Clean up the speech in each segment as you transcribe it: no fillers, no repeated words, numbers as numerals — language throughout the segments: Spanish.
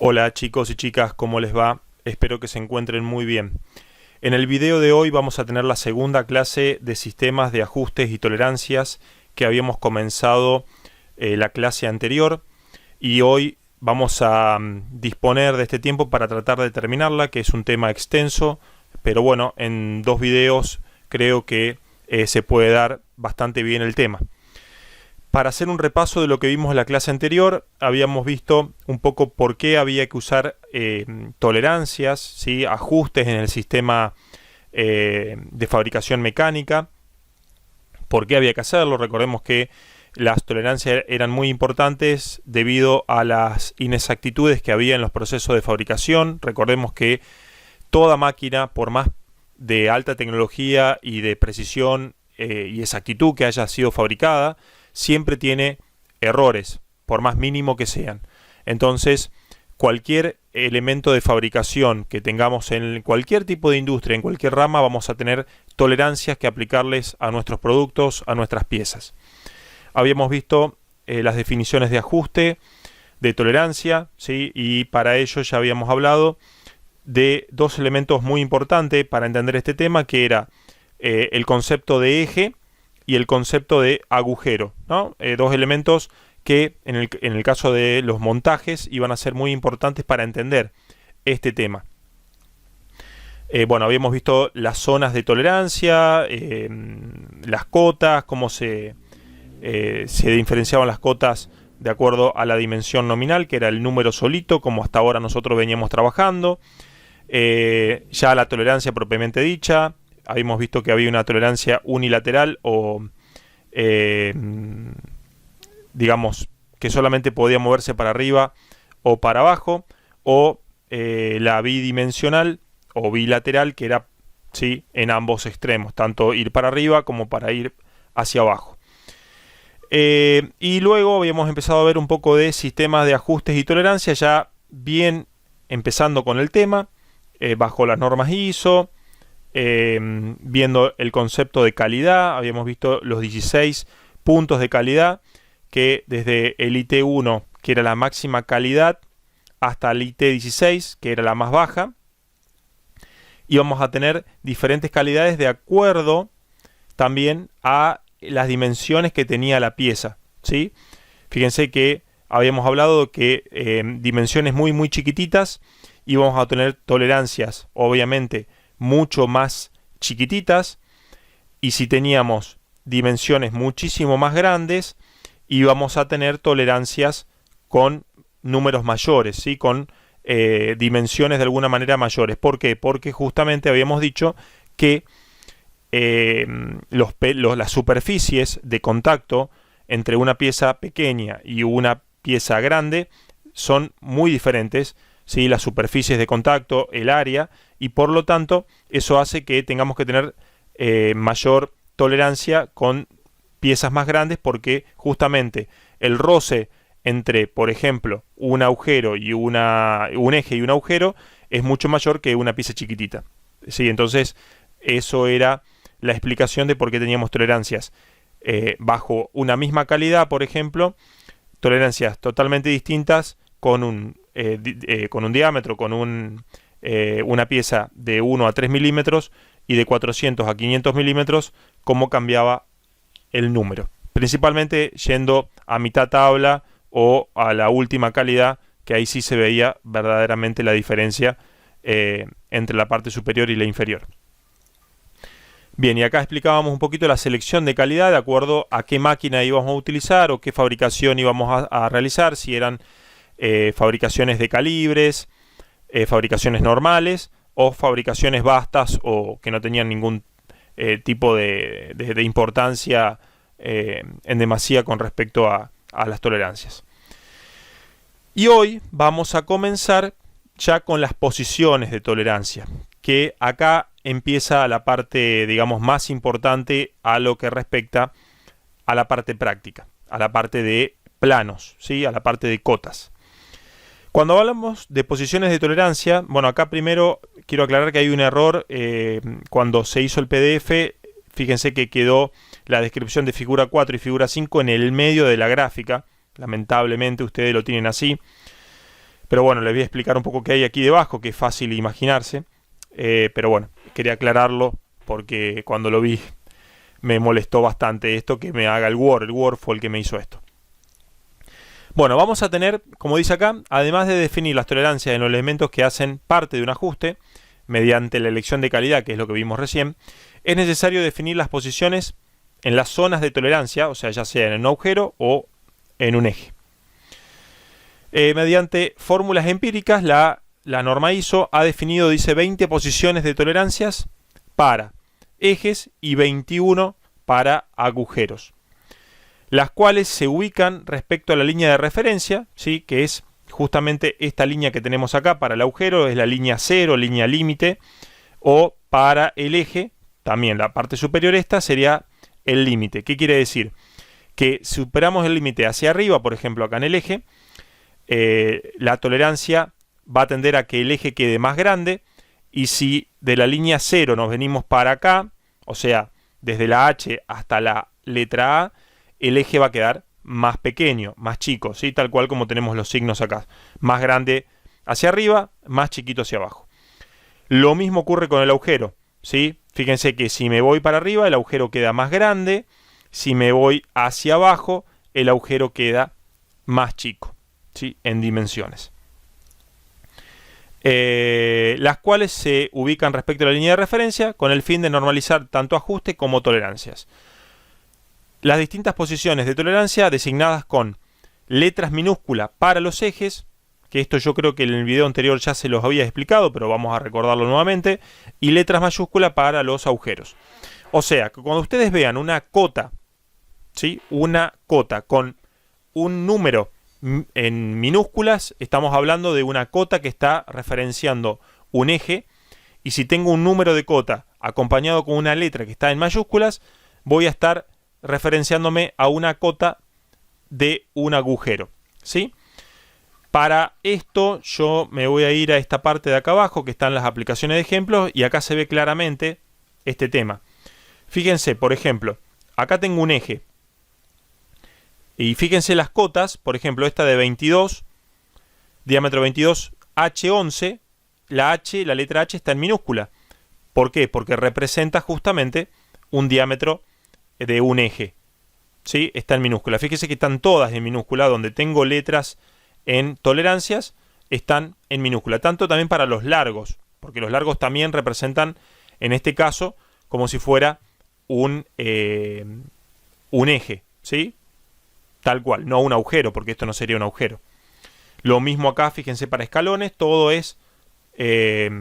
Hola chicos y chicas, ¿cómo les va? Espero que se encuentren muy bien. En el video de hoy vamos a tener la segunda clase de sistemas de ajustes y tolerancias que habíamos comenzado la clase anterior, y hoy vamos a disponer de este tiempo para tratar de terminarla, que es un tema extenso, pero bueno, en dos videos creo que se puede dar bastante bien el tema. Para hacer un repaso de lo que vimos en la clase anterior, habíamos visto un poco por qué había que usar tolerancias, ¿sí? Ajustes en el sistema de fabricación mecánica, por qué había que hacerlo. Recordemos que las tolerancias eran muy importantes debido a las inexactitudes que había en los procesos de fabricación. Recordemos que toda máquina, por más de alta tecnología y de precisión y exactitud que haya sido fabricada, siempre tiene errores, por más mínimo que sean. Entonces, cualquier elemento de fabricación que tengamos en cualquier tipo de industria, en cualquier rama, vamos a tener tolerancias que aplicarles a nuestros productos, a nuestras piezas. Habíamos visto las definiciones de ajuste, de tolerancia, ¿sí? Y para ello ya habíamos hablado de dos elementos muy importantes para entender este tema, que era el concepto de eje y el concepto de agujero, ¿no? Dos elementos que en el caso de los montajes iban a ser muy importantes para entender este tema. Bueno, habíamos visto las zonas de tolerancia, las cotas, cómo se diferenciaban las cotas de acuerdo a la dimensión nominal, que era el número solito, como hasta ahora nosotros veníamos trabajando. Ya la tolerancia propiamente dicha. Habíamos visto que había una tolerancia unilateral o digamos que solamente podía moverse para arriba o para abajo, o la bidimensional o bilateral, que era, ¿sí?, en ambos extremos, tanto ir para arriba como para ir hacia abajo. Y luego habíamos empezado a ver un poco de sistemas de ajustes y tolerancia, ya bien empezando con el tema, bajo las normas ISO. Viendo el concepto de calidad, habíamos visto los 16 puntos de calidad, que desde el IT1, que era la máxima calidad, hasta el IT16, que era la más baja, íbamos a tener diferentes calidades de acuerdo también a las dimensiones que tenía la pieza, ¿sí? Fíjense que habíamos hablado que dimensiones muy chiquititas íbamos a tener tolerancias, obviamente, mucho más chiquititas, y si teníamos dimensiones muchísimo más grandes, íbamos a tener tolerancias con números mayores, ¿sí? Con dimensiones de alguna manera mayores. ¿Por qué? Porque justamente habíamos dicho que las superficies de contacto entre una pieza pequeña y una pieza grande son muy diferentes, ¿sí? Las superficies de contacto, el área, y por lo tanto eso hace que tengamos que tener mayor tolerancia con piezas más grandes, porque justamente el roce entre, por ejemplo, un agujero y un eje y un agujero es mucho mayor que una pieza chiquitita, ¿sí? Entonces eso era la explicación de por qué teníamos tolerancias bajo una misma calidad, por ejemplo, tolerancias totalmente distintas con un diámetro, con una pieza de 1 a 3 milímetros y de 400 a 500 milímetros, cómo cambiaba el número. Principalmente yendo a mitad tabla o a la última calidad, que ahí sí se veía verdaderamente la diferencia entre la parte superior y la inferior. Bien, y acá explicábamos un poquito la selección de calidad de acuerdo a qué máquina íbamos a utilizar o qué fabricación íbamos a realizar, si eran fabricaciones de calibres, fabricaciones normales o fabricaciones vastas o que no tenían ningún tipo de importancia en demasía con respecto a las tolerancias. Y hoy vamos a comenzar ya con las posiciones de tolerancia, que acá empieza la parte, digamos, más importante a lo que respecta a la parte práctica, a la parte de planos, ¿sí? A la parte de cotas. Cuando hablamos de posiciones de tolerancia, bueno, acá primero quiero aclarar que hay un error cuando se hizo el PDF. Fíjense que quedó la descripción de figura 4 y figura 5 en el medio de la gráfica. Lamentablemente ustedes lo tienen así. Pero bueno, les voy a explicar un poco qué hay aquí debajo, que es fácil imaginarse. Pero bueno, quería aclararlo porque cuando lo vi me molestó bastante esto que me haga el Word. El Word fue el que me hizo esto. Bueno, vamos a tener, como dice acá, además de definir las tolerancias en los elementos que hacen parte de un ajuste, mediante la elección de calidad, que es lo que vimos recién, es necesario definir las posiciones en las zonas de tolerancia, o sea, ya sea en un agujero o en un eje. Mediante fórmulas empíricas, la norma ISO ha definido, dice, 20 posiciones de tolerancias para ejes y 21 para agujeros, las cuales se ubican respecto a la línea de referencia, ¿sí? Que es justamente esta línea que tenemos acá para el agujero, es la línea 0, línea límite, o para el eje, también la parte superior esta sería el límite. ¿Qué quiere decir? Que si superamos el límite hacia arriba, por ejemplo acá en el eje, la tolerancia va a tender a que el eje quede más grande, y si de la línea 0 nos venimos para acá, o sea, desde la H hasta la letra A, el eje va a quedar más pequeño, más chico, ¿sí? Tal cual como tenemos los signos acá. Más grande hacia arriba, más chiquito hacia abajo. Lo mismo ocurre con el agujero, ¿sí? Fíjense que si me voy para arriba, el agujero queda más grande. Si me voy hacia abajo, el agujero queda más chico, ¿sí? En dimensiones. Las cuales se ubican respecto a la línea de referencia con el fin de normalizar tanto ajuste como tolerancias. Las distintas posiciones de tolerancia designadas con letras minúsculas para los ejes, que esto yo creo que en el video anterior ya se los había explicado, pero vamos a recordarlo nuevamente, y letras mayúsculas para los agujeros. O sea, que cuando ustedes vean una cota, ¿sí? Una cota con un número en minúsculas, estamos hablando de una cota que está referenciando un eje, y si tengo un número de cota acompañado con una letra que está en mayúsculas, voy a estar referenciándome a una cota de un agujero, ¿sí? Para esto yo me voy a ir a esta parte de acá abajo que están las aplicaciones de ejemplos, y acá se ve claramente este tema. Fíjense, por ejemplo, acá tengo un eje y fíjense las cotas, por ejemplo esta de 22, diámetro 22, H11, la letra H está en minúscula. ¿Por qué? Porque representa justamente un diámetro de un eje, ¿sí? Está en minúscula. Fíjese que están todas en minúscula, donde tengo letras en tolerancias, están en minúscula. Tanto también para los largos, porque los largos también representan, en este caso, como si fuera un eje, ¿sí? Tal cual, no un agujero, porque esto no sería un agujero. Lo mismo acá, fíjense, para escalones, todo es se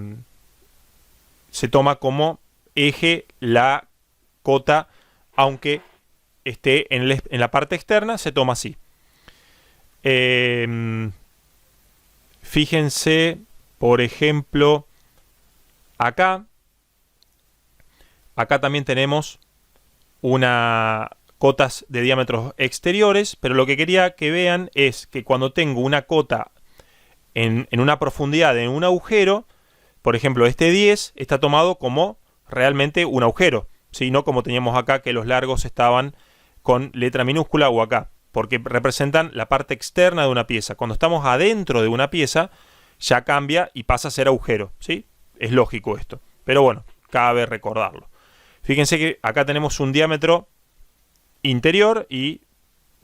toma como eje la cota, aunque esté en la parte externa, se toma así. Fíjense, por ejemplo, acá también tenemos cotas de diámetros exteriores, pero lo que quería que vean es que cuando tengo una cota en una profundidad de un agujero, por ejemplo este 10 está tomado como realmente un agujero, ¿sí? No como teníamos acá que los largos estaban con letra minúscula, o acá, porque representan la parte externa de una pieza. Cuando estamos adentro de una pieza ya cambia y pasa a ser agujero, ¿sí? Es lógico esto, pero bueno, cabe recordarlo. Fíjense que acá tenemos un diámetro interior y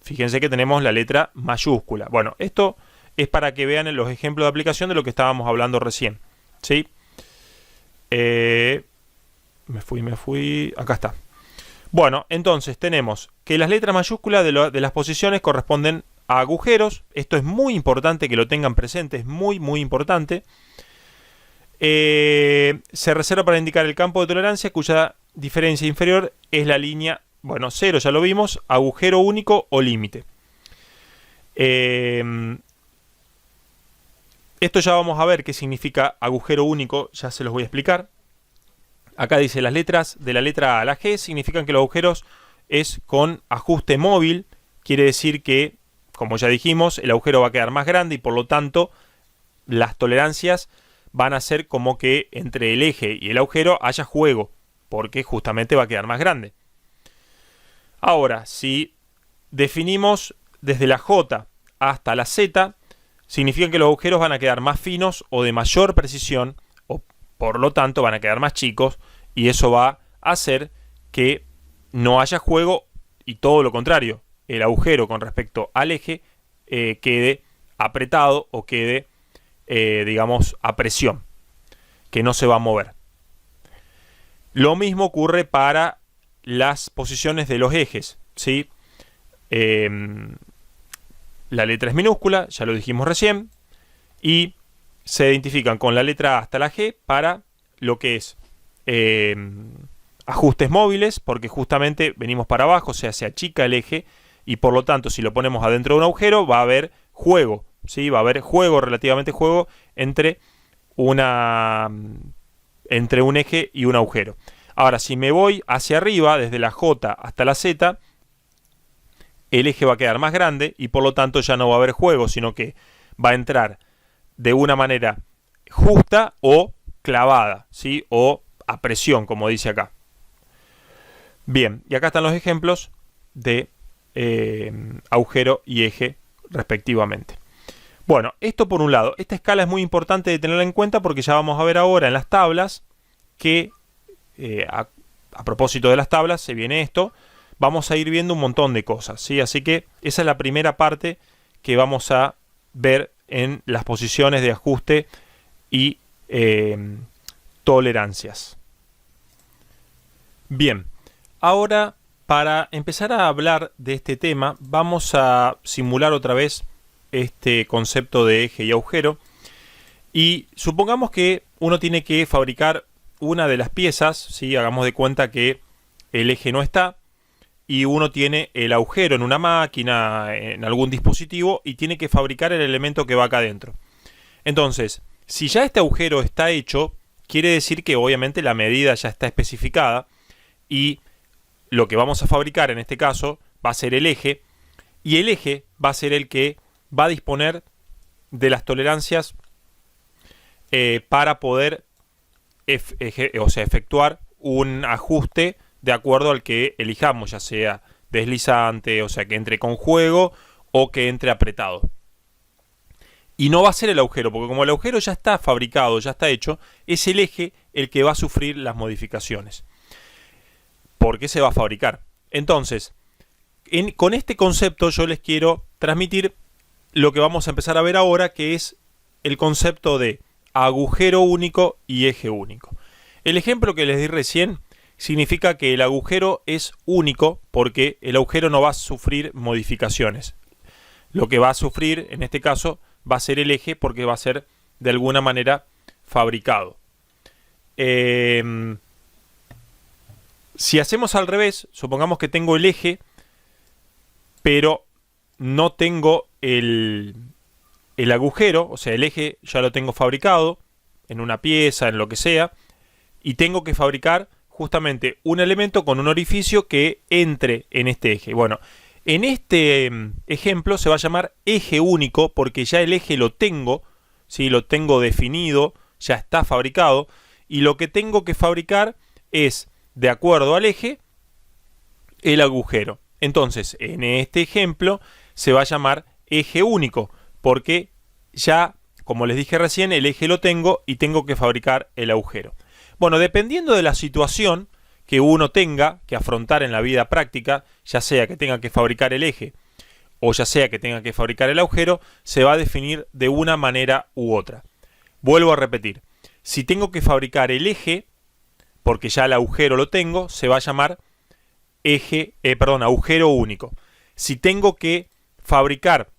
fíjense que tenemos la letra mayúscula. Bueno, esto es para que vean los ejemplos de aplicación de lo que estábamos hablando recién, ¿sí? Me fui, acá está. Bueno, entonces tenemos que las letras mayúsculas de las posiciones corresponden a agujeros. Esto es muy importante que lo tengan presente, es muy muy importante. Se reserva para indicar el campo de tolerancia cuya diferencia inferior es la línea, bueno, 0 ya lo vimos, agujero único o límite. Esto ya vamos a ver qué significa agujero único, ya se los voy a explicar. Acá dice las letras de la letra A a la G significan que los agujeros es con ajuste móvil. Quiere decir que, como ya dijimos, el agujero va a quedar más grande y por lo tanto las tolerancias van a ser como que entre el eje y el agujero haya juego, porque justamente va a quedar más grande. Ahora, si definimos desde la J hasta la Z, significa que los agujeros van a quedar más finos o de mayor precisión, o por lo tanto van a quedar más chicos, y eso va a hacer que no haya juego, y todo lo contrario, el agujero con respecto al eje quede apretado o quede, digamos, a presión, que no se va a mover. Lo mismo ocurre para las posiciones de los ejes, ¿sí? La letra es minúscula, ya lo dijimos recién, y se identifican con la letra A hasta la G para lo que es ajustes móviles, porque justamente venimos para abajo, o sea, se achica el eje, y por lo tanto, si lo ponemos adentro de un agujero, va a haber juego, ¿sí? Va a haber juego, relativamente juego, entre un eje y un agujero. Ahora, si me voy hacia arriba, desde la J hasta la Z, el eje va a quedar más grande y por lo tanto ya no va a haber juego, sino que va a entrar de una manera justa o clavada, ¿sí? O a presión, como dice acá. Bien, y acá están los ejemplos de agujero y eje respectivamente. Bueno, esto por un lado. Esta escala es muy importante de tenerla en cuenta porque ya vamos a ver ahora en las tablas que, a propósito de las tablas, se viene esto. Vamos a ir viendo un montón de cosas, ¿sí? Así que esa es la primera parte que vamos a ver en las posiciones de ajuste y tolerancias. Bien, ahora para empezar a hablar de este tema vamos a simular otra vez este concepto de eje y agujero, y supongamos que uno tiene que fabricar una de las piezas, ¿sí? Hagamos de cuenta que el eje no está y uno tiene el agujero en una máquina, en algún dispositivo, y tiene que fabricar el elemento que va acá adentro. Entonces, si ya este agujero está hecho, quiere decir que obviamente la medida ya está especificada y lo que vamos a fabricar en este caso va a ser el eje, y el eje va a ser el que va a disponer de las tolerancias para poder efectuar un ajuste de acuerdo al que elijamos, ya sea deslizante, o sea que entre con juego o que entre apretado. Y no va a ser el agujero, porque como el agujero ya está fabricado, ya está hecho, es el eje el que va a sufrir las modificaciones. ¿Por qué se va a fabricar? Entonces, con este concepto yo les quiero transmitir lo que vamos a empezar a ver ahora, que es el concepto de agujero único y eje único. El ejemplo que les di recién significa que el agujero es único porque el agujero no va a sufrir modificaciones. Lo que va a sufrir en este caso va a ser el eje porque va a ser de alguna manera fabricado. Si hacemos al revés, supongamos que tengo el eje pero no tengo el agujero, o sea el eje ya lo tengo fabricado en una pieza, en lo que sea, y tengo que fabricar justamente un elemento con un orificio que entre en este eje. Bueno, en este ejemplo se va a llamar eje único porque ya el eje lo tengo, ¿sí? Lo tengo definido, ya está fabricado, y lo que tengo que fabricar es, de acuerdo al eje, el agujero. Entonces, en este ejemplo se va a llamar eje único porque ya, como les dije recién, el eje lo tengo y tengo que fabricar el agujero. Bueno, dependiendo de la situación que uno tenga que afrontar en la vida práctica, ya sea que tenga que fabricar el eje o ya sea que tenga que fabricar el agujero, se va a definir de una manera u otra. Vuelvo a repetir, si tengo que fabricar el eje, porque ya el agujero lo tengo, se va a llamar agujero único. Si tengo que fabricar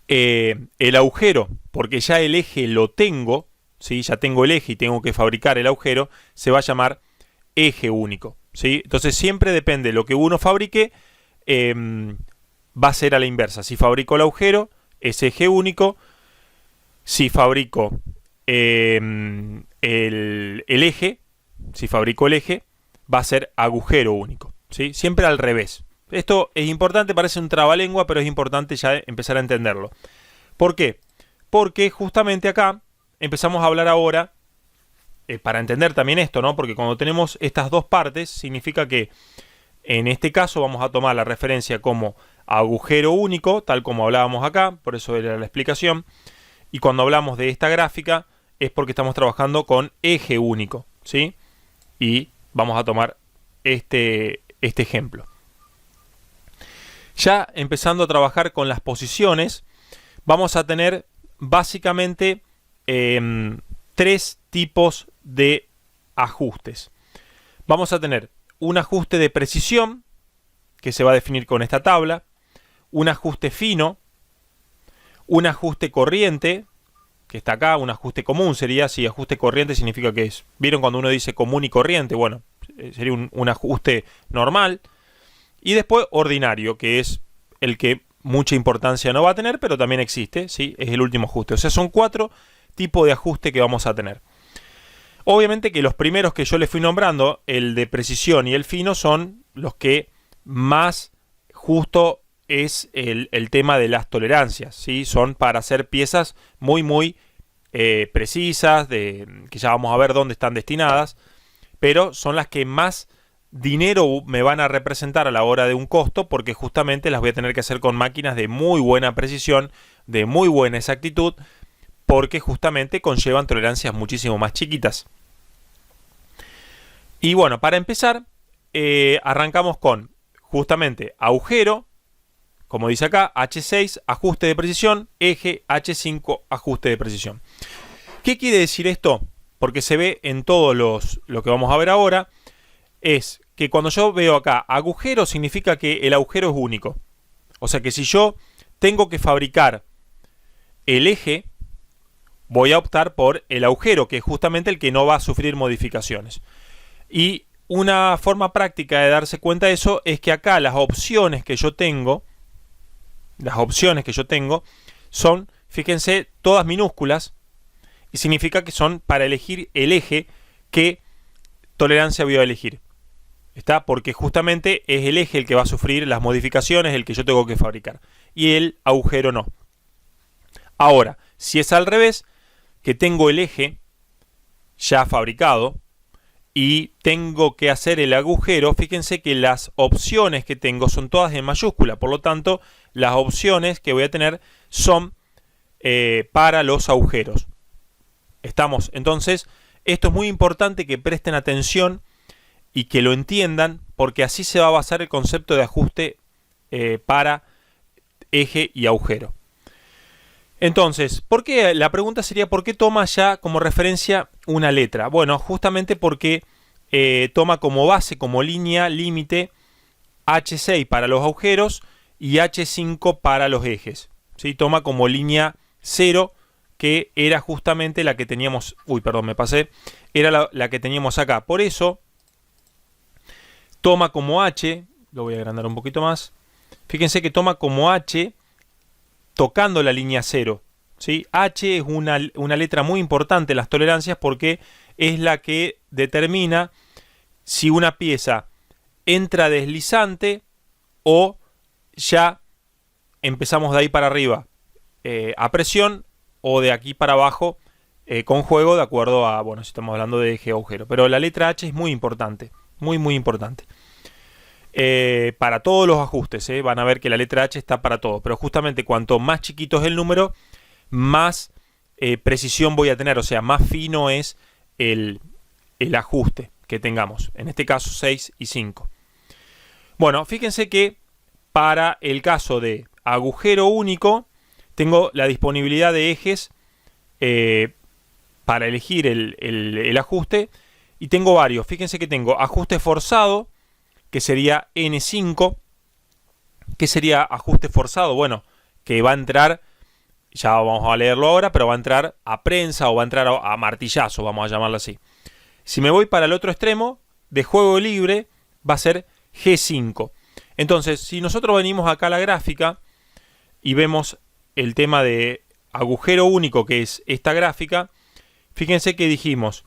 el agujero, porque ya el eje lo tengo, ¿sí? Ya tengo el eje y tengo que fabricar el agujero, se va a llamar eje único, ¿sí? Entonces siempre depende de lo que uno fabrique, va a ser a la inversa. Si fabrico el agujero, es eje único. Si fabrico el eje, si fabrico el eje, va a ser agujero único, ¿sí? Siempre al revés. Esto es importante, parece un trabalengua, pero es importante ya empezar a entenderlo. ¿Por qué? Porque justamente acá empezamos a hablar ahora, para entender también esto, ¿no? Porque cuando tenemos estas dos partes, significa que en este caso vamos a tomar la referencia como agujero único, tal como hablábamos acá, por eso era la explicación. Y cuando hablamos de esta gráfica es porque estamos trabajando con eje único, ¿sí? Y vamos a tomar este ejemplo. Ya empezando a trabajar con las posiciones, vamos a tener básicamente 3 tipos de ajustes. Vamos a tener un ajuste de precisión, que se va a definir con esta tabla, un ajuste fino, un ajuste corriente, que está acá, un ajuste común sería, si ajuste corriente significa que es, ¿vieron cuando uno dice común y corriente? Bueno, sería un ajuste normal. Y después ordinario, que es el que mucha importancia no va a tener, pero también existe, ¿sí? Es el último ajuste. O sea, son 4 tipos de ajuste que vamos a tener. Obviamente que los primeros que yo les fui nombrando, el de precisión y el fino, son los que más justo es el tema de las tolerancias, ¿sí? Son para hacer piezas muy precisas, que ya vamos a ver dónde están destinadas, pero son las que más dinero me van a representar a la hora de un costo, porque justamente las voy a tener que hacer con máquinas de muy buena precisión, de muy buena exactitud, porque justamente conllevan tolerancias muchísimo más chiquitas. Y bueno, para empezar, arrancamos con justamente agujero, como dice acá, H6, ajuste de precisión, eje, H5, ajuste de precisión. ¿Qué quiere decir esto? Porque se ve en todos lo que vamos a ver ahora, es que cuando yo veo acá agujero significa que el agujero es único. O sea que si yo tengo que fabricar el eje, voy a optar por el agujero, que es justamente el que no va a sufrir modificaciones. Y una forma práctica de darse cuenta de eso es que acá las opciones que yo tengo son, fíjense, todas minúsculas, y significa que son para elegir el eje, qué tolerancia voy a elegir. ¿Está? Porque justamente es el eje el que va a sufrir las modificaciones, el que yo tengo que fabricar, y el agujero no. Ahora, si es al revés, que tengo el eje ya fabricado y tengo que hacer el agujero, fíjense que las opciones que tengo son todas en mayúscula, por lo tanto las opciones que voy a tener son para los agujeros. ¿Estamos? Entonces, esto es muy importante que presten atención y que lo entiendan, porque así se va a basar el concepto de ajuste para eje y agujero. Entonces, la pregunta sería, ¿por qué toma ya como referencia una letra? Bueno, justamente porque toma como base, como línea límite, H6 para los agujeros y H5 para los ejes. ¿Sí? Toma como línea 0, que era justamente la que teníamos... Uy, perdón, me pasé. Era la que teníamos acá. Por eso, toma como H, lo voy a agrandar un poquito más. Fíjense que toma como H tocando la línea 0. ¿Sí? H es una letra muy importante en las tolerancias porque es la que determina si una pieza entra deslizante o ya empezamos de ahí para arriba a presión, o de aquí para abajo con juego, de acuerdo a, bueno, si estamos hablando de eje agujero. Pero la letra H es muy importante, muy importante. Para todos los ajustes, van a ver que la letra H está para todo, pero justamente cuanto más chiquito es el número, más precisión voy a tener, o sea, más fino es el ajuste que tengamos, en este caso 6 y 5. Bueno, fíjense que para el caso de agujero único, tengo la disponibilidad de ejes para elegir el ajuste, y tengo varios. Fíjense que tengo ajuste forzado, que sería N5. ¿Qué sería ajuste forzado? Bueno, que va a entrar, ya vamos a leerlo ahora, pero va a entrar a prensa o va a entrar a martillazo, vamos a llamarlo así. Si me voy para el otro extremo, de juego libre, va a ser G5. Entonces, si nosotros venimos acá a la gráfica y vemos el tema de agujero único, que es esta gráfica, fíjense que dijimos,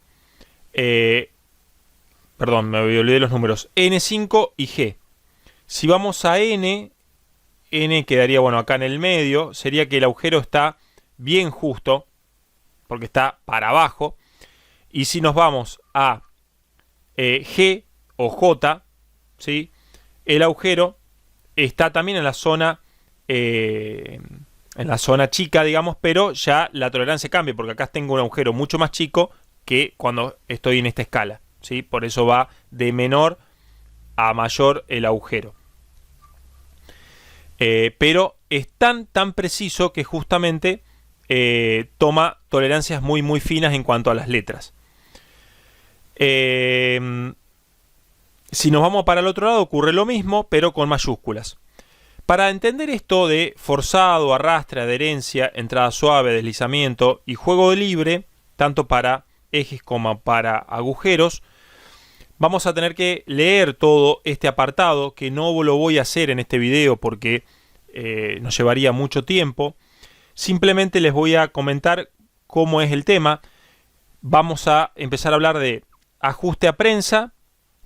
perdón, me olvidé los números, N5 y G. Si vamos a N quedaría, bueno, acá en el medio, sería que el agujero está bien justo, porque está para abajo. Y si nos vamos a G o J, ¿sí? El agujero está también en la zona chica, digamos, pero ya la tolerancia cambia, porque acá tengo un agujero mucho más chico que cuando estoy en esta escala, ¿sí? Por eso va de menor a mayor el agujero. Pero es tan preciso que justamente toma tolerancias muy finas en cuanto a las letras. Si nos vamos para el otro lado ocurre lo mismo, pero con mayúsculas. Para entender esto de forzado, arrastre, adherencia, entrada suave, deslizamiento y juego libre, tanto para ejes como para agujeros, vamos a tener que leer todo este apartado, que no lo voy a hacer en este video porque nos llevaría mucho tiempo. Simplemente les voy a comentar cómo es el tema. Vamos a empezar a hablar de ajuste a prensa,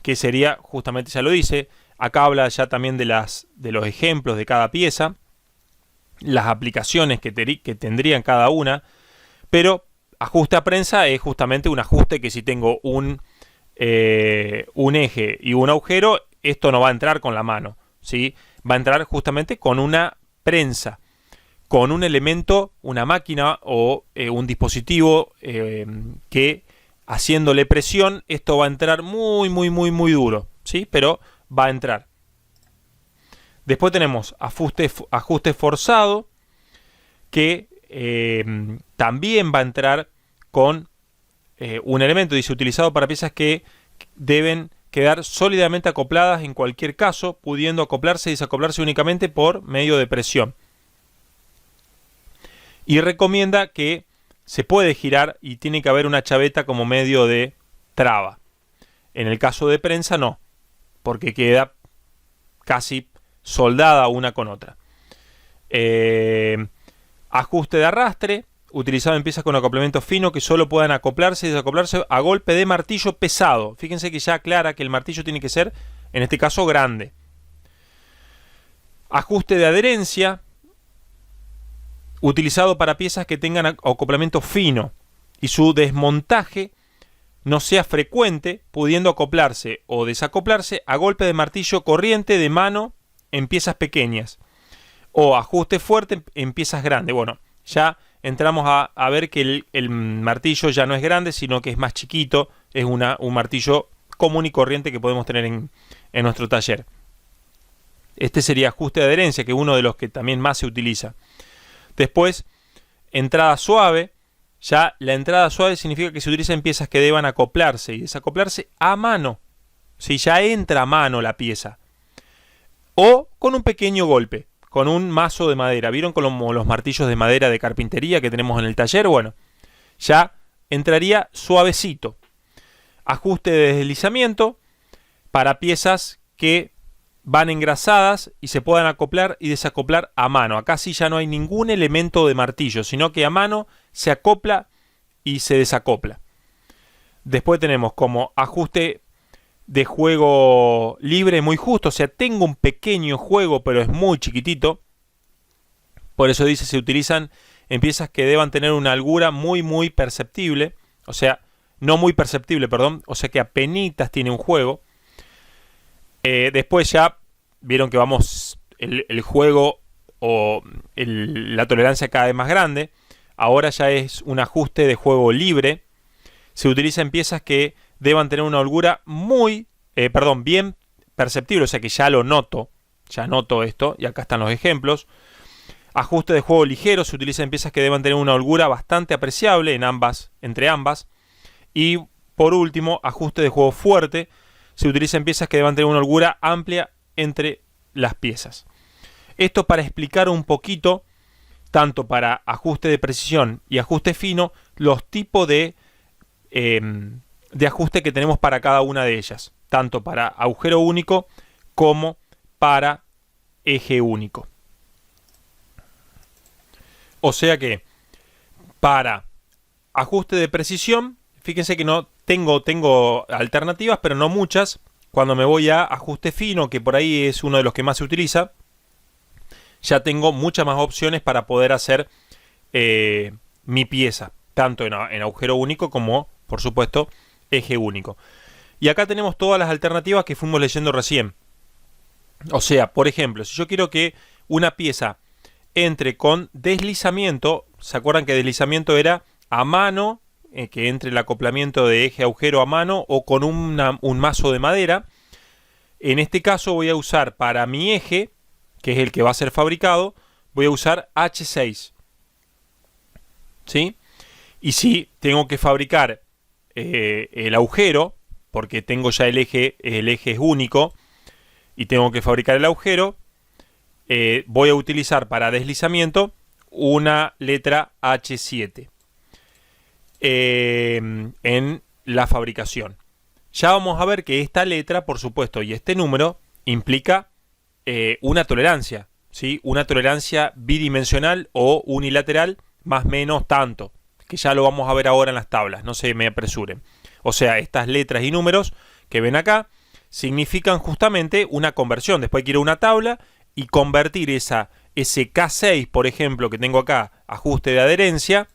que sería, justamente ya lo dice, acá habla ya también de los ejemplos de cada pieza, las aplicaciones que tendrían cada una, pero ajuste a prensa es justamente un ajuste que si tengo un eje y un agujero, esto no va a entrar con la mano, ¿sí? Va a entrar justamente con una prensa, con un elemento, una máquina o un dispositivo que haciéndole presión, esto va a entrar muy duro, ¿sí? Pero va a entrar. Después tenemos ajuste forzado, que también va a entrar con un elemento, dice, utilizado para piezas que deben quedar sólidamente acopladas en cualquier caso, pudiendo acoplarse y desacoplarse únicamente por medio de presión. Y recomienda que se puede girar y tiene que haber una chaveta como medio de traba. En el caso de prensa no, porque queda casi soldada una con otra. Ajuste de arrastre, utilizado en piezas con acoplamiento fino que solo puedan acoplarse y desacoplarse a golpe de martillo pesado. Fíjense que ya aclara que el martillo tiene que ser, en este caso, grande. Ajuste de adherencia, utilizado para piezas que tengan acoplamiento fino y su desmontaje no sea frecuente, pudiendo acoplarse o desacoplarse a golpe de martillo corriente de mano en piezas pequeñas, o ajuste fuerte en piezas grandes. Bueno, ya entramos a ver que el martillo ya no es grande, sino que es más chiquito, es un martillo común y corriente que podemos tener en nuestro taller. Este sería ajuste de adherencia, que es uno de los que también más se utiliza. Después, entrada suave. Ya la entrada suave significa que se utiliza en piezas que deban acoplarse y desacoplarse a mano. Si ya entra a mano la pieza. O con un pequeño golpe, con un mazo de madera. ¿Vieron como los martillos de madera de carpintería que tenemos en el taller? Bueno, ya entraría suavecito. Ajuste de deslizamiento para piezas que van engrasadas y se puedan acoplar y desacoplar a mano. Acá sí ya no hay ningún elemento de martillo, sino que a mano se acopla y se desacopla. Después tenemos como ajuste de juego libre muy justo, o sea, tengo un pequeño juego pero es muy chiquitito. Por eso dice, se utilizan en piezas que deban tener una holgura muy perceptible, o sea, no muy perceptible, perdón, o sea que apenitas tiene un juego. Después ya vieron que vamos el juego o la tolerancia cada vez más grande. Ahora ya es un ajuste de juego libre. Se utiliza en piezas que deban tener una holgura bien perceptible, o sea que ya lo noto, ya noto esto, y acá están los ejemplos. Ajuste de juego ligero se utiliza en piezas que deban tener una holgura bastante apreciable entre ambas. Y por último, ajuste de juego fuerte se utiliza en piezas que deban tener una holgura amplia entre las piezas. Esto para explicar un poquito, tanto para ajuste de precisión y ajuste fino, los tipos de ajuste que tenemos para cada una de ellas, tanto para agujero único como para eje único. O sea que para ajuste de precisión, fíjense que no tengo alternativas, pero no muchas. Cuando me voy a ajuste fino, que por ahí es uno de los que más se utiliza, ya tengo muchas más opciones para poder hacer mi pieza, tanto en agujero único como, por supuesto, eje único. Y acá tenemos todas las alternativas que fuimos leyendo recién. O sea, por ejemplo, si yo quiero que una pieza entre con deslizamiento, ¿se acuerdan que deslizamiento era a mano, que entre el acoplamiento de eje agujero a mano o con un mazo de madera? En este caso voy a usar para mi eje, que es el que va a ser fabricado, voy a usar H6. ¿Sí? Y si tengo que fabricar el agujero, porque tengo ya el eje es único, y tengo que fabricar el agujero, voy a utilizar para deslizamiento una letra H7 en la fabricación. Ya vamos a ver que esta letra, por supuesto, y este número implica una tolerancia, ¿sí? Una tolerancia bidimensional o unilateral, más o menos tanto, que ya lo vamos a ver ahora en las tablas, no se me apresuren. O sea, estas letras y números que ven acá significan justamente una conversión. Después quiero una tabla y convertir ese K6, por ejemplo, que tengo acá, ajuste de adherencia,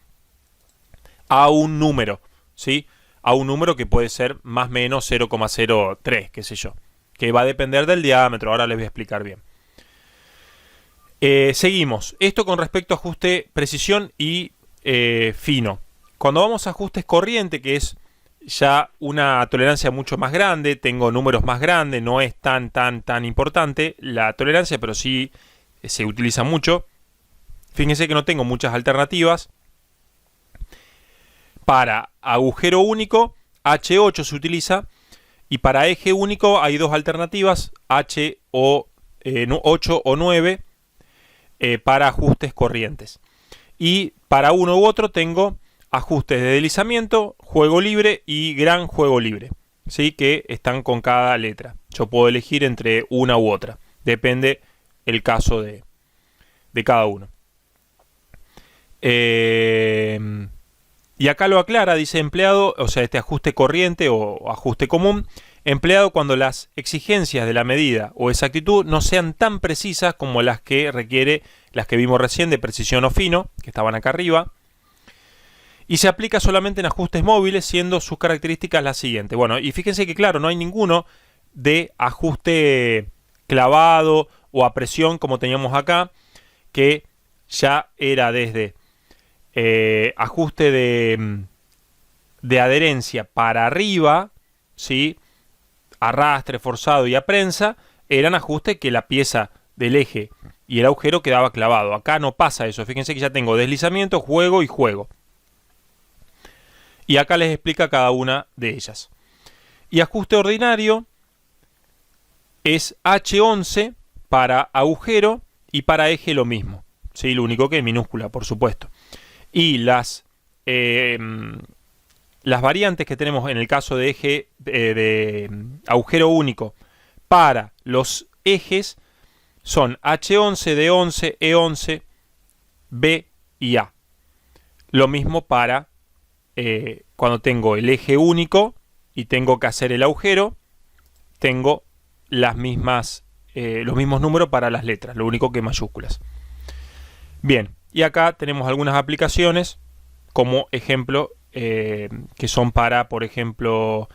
a un número, ¿sí? A un número que puede ser más o menos 0,03, qué sé yo, que va a depender del diámetro. Ahora les voy a explicar bien. Seguimos. Esto con respecto a ajuste precisión y fino. Cuando vamos a ajustes corriente, que es ya una tolerancia mucho más grande, tengo números más grandes, no es tan importante la tolerancia, pero sí se utiliza mucho. Fíjense que no tengo muchas alternativas. Para agujero único, H8 se utiliza, y para eje único hay dos alternativas, H8 o 9, para ajustes corrientes. Y para uno u otro tengo ajustes de deslizamiento, juego libre y gran juego libre, ¿sí? Que están con cada letra. Yo puedo elegir entre una u otra, depende el caso de cada uno. Y acá lo aclara, dice empleado, o sea, este ajuste corriente o ajuste común, empleado cuando las exigencias de la medida o exactitud no sean tan precisas como las que requiere, las que vimos recién de precisión o fino, que estaban acá arriba. Y se aplica solamente en ajustes móviles, siendo sus características las siguientes. Bueno, y fíjense que claro, no hay ninguno de ajuste clavado o a presión como teníamos acá, que ya era desde ajuste de adherencia para arriba, ¿sí? Arrastre, forzado y a prensa, eran ajustes que la pieza del eje y el agujero quedaba clavado. Acá no pasa eso. Fíjense que ya tengo deslizamiento, juego y juego. Y acá les explica cada una de ellas. Y ajuste ordinario es H11 para agujero y para eje lo mismo, ¿sí? Lo único que es minúscula, por supuesto. Y las variantes que tenemos en el caso de eje de agujero único para los ejes son H11, D11, E11, B y A. Lo mismo para cuando tengo el eje único y tengo que hacer el agujero, tengo los mismos números para las letras, lo único que mayúsculas. Bien, y acá tenemos algunas aplicaciones como ejemplo que son para, por ejemplo,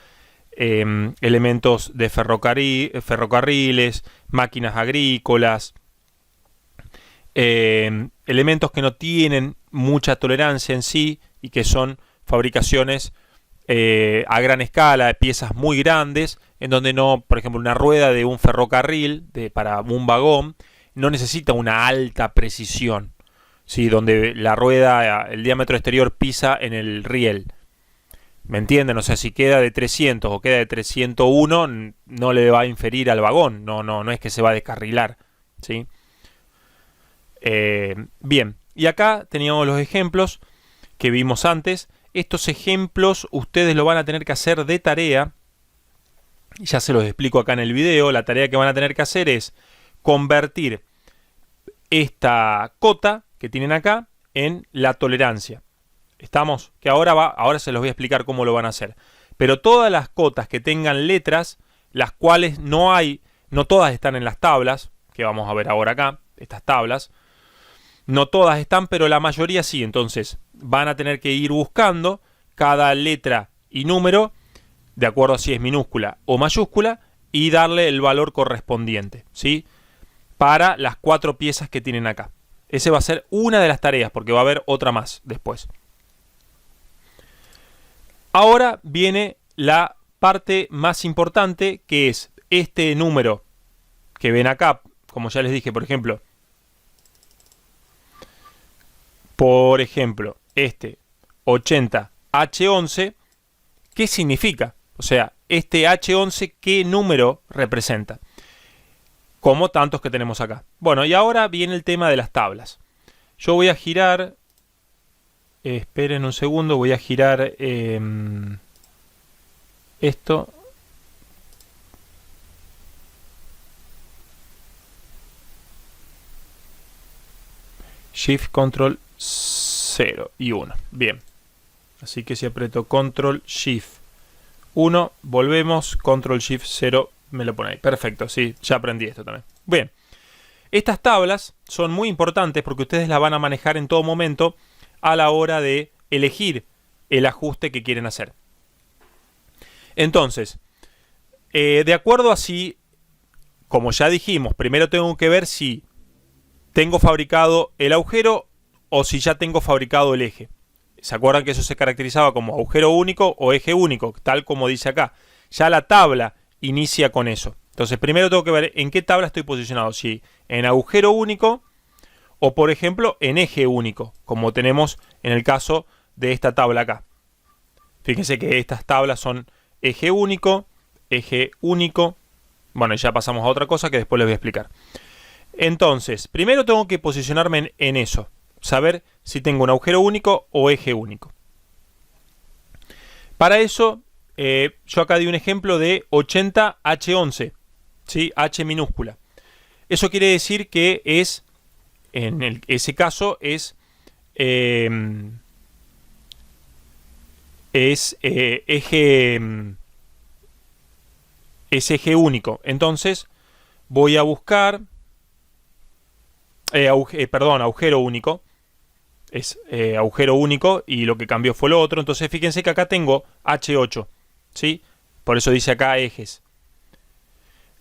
elementos de ferrocarriles, máquinas agrícolas, elementos que no tienen mucha tolerancia en sí y que son fabricaciones a gran escala, de piezas muy grandes, en donde no, por ejemplo, una rueda de un ferrocarril para un vagón no necesita una alta precisión, ¿sí? Donde la rueda, el diámetro exterior pisa en el riel. ¿Me entienden? O sea, si queda de 300 o queda de 301, no le va a inferir al vagón, no es que se va a descarrilar, ¿sí? Bien, y acá teníamos los ejemplos que vimos antes. Estos ejemplos ustedes lo van a tener que hacer de tarea. Ya se los explico acá en el video. La tarea que van a tener que hacer es convertir esta cota que tienen acá en la tolerancia. ¿Estamos? Que ahora se los voy a explicar cómo lo van a hacer. Pero todas las cotas que tengan letras, las cuales no todas están en las tablas, que vamos a ver ahora acá, estas tablas, no todas están, pero la mayoría sí. Entonces van a tener que ir buscando cada letra y número, de acuerdo a si es minúscula o mayúscula, y darle el valor correspondiente, ¿sí? Para las 4 piezas que tienen acá. Esa va a ser una de las tareas, porque va a haber otra más después. Ahora viene la parte más importante, que es este número que ven acá, como ya les dije, por ejemplo, este 80H11, ¿qué significa? O sea, este H11, ¿qué número representa? Como tantos que tenemos acá. Bueno, y ahora viene el tema de las tablas. Yo voy a girar, esperen un segundo, voy a girar esto. Shift, Control, 0 y 1. Bien. Así que si aprieto Control, Shift, 1, volvemos, Control, Shift, 0, me lo pone ahí. Perfecto, sí, ya aprendí esto también. Bien. Estas tablas son muy importantes porque ustedes las van a manejar en todo momento a la hora de elegir el ajuste que quieren hacer. Entonces, de acuerdo a si, como ya dijimos, primero tengo que ver si tengo fabricado el agujero o si ya tengo fabricado el eje. ¿Se acuerdan que eso se caracterizaba como agujero único o eje único? Tal como dice acá. Ya la tabla inicia con eso. Entonces primero tengo que ver en qué tabla estoy posicionado. Si en agujero único o por ejemplo en eje único, como tenemos en el caso de esta tabla acá. Fíjense que estas tablas son eje único. Bueno, ya pasamos a otra cosa que después les voy a explicar. Entonces, primero tengo que posicionarme en eso. Saber si tengo un agujero único o eje único. Para eso, yo acá di un ejemplo de 80H11. ¿Sí? H minúscula. Eso quiere decir que es, ese caso, es eje único. Entonces, voy a buscar... agujero único. Es agujero único y lo que cambió fue lo otro. Entonces fíjense que acá tengo H8, ¿sí? Por eso dice acá ejes.